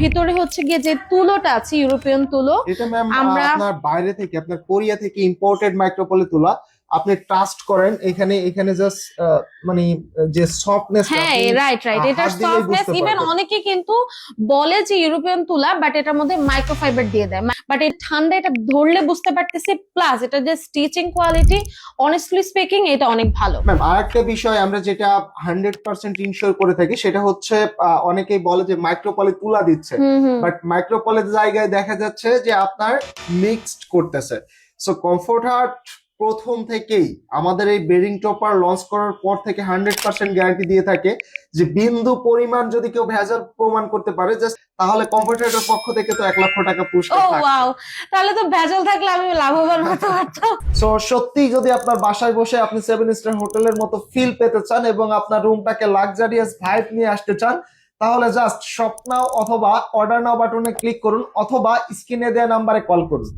ভিতরে হচ্ছে গিয়ে যে তুলোটা আছে ইউরোপিয়ান তুলো, এটা ম্যাম আমরা আপনার বাইরে থেকে আপনার কোরিয়া থেকে ইম্পোর্টেড মাইক্রোপলি তুলা। আপনি ট্রাস্ট করেন, এখানে এখানে জাস্ট মানে যে সফটনেস হ্যাঁ রাইট রাইট, এটার হাত দিলেই সফটনেস বুঝতে ইভেন পারবেন। অনেকে কিন্তু বলে যে ইউরোপিয়ান তুলা, বাট এটার মধ্যে মাইক্রোফাইবার দিয়ে দেয়, বাট এই ঠান্ডা এটা ধরলে বুঝতে পারতেছি, প্লাস এটা যে স্টিচিং কোয়ালিটি অনেস্টলি স্পিকিং এটা অনেক ভালো। ম্যাম আরেকটা বিষয় আমরা যেটা 100% ইনশিওর করে থাকি সেটা হচ্ছে অনেকেই বলে যে মাইক্রোপলি তুলা দিচ্ছে, হুম হুম। বাট মাইক্রোপলির জায়গায় দেখা যাচ্ছে যে আপনার মিক্সড করতেছে। সো কমফোর্ট হার্ট প্রথম থেকেই আমাদের এই বেরিং টপার লঞ্চ করার পর থেকে 100% গ্যারান্টি দিয়ে থাকে যে বিন্দু পরিমাণ যদি কেউ ভেজাল প্রমাণ করতে পারে জাস্ট, তাহলে কমফোর্ট হার্টের পক্ষ থেকে তো 1,00,000 টাকা ও পুরস্কার ওয়াও, থাকছে। তাহলে তো ভেজাল থাকলে আমি লাভবান হতে পারতাম। সো সত্যি যদি আপনার বাসায় বসে আপনি 7 স্টার হোটেলের মতো ফিল পেতে চান এবং আপনার রুমটাকে লাক্সারিয়াস ভাইব নিয়ে আসতে চান, তাহলে জাস্ট শপ নাও অথবা অর্ডার নাও বাটনে ক্লিক করুন অথবা স্ক্রিনে দেওয়া নাম্বারে কল করুন।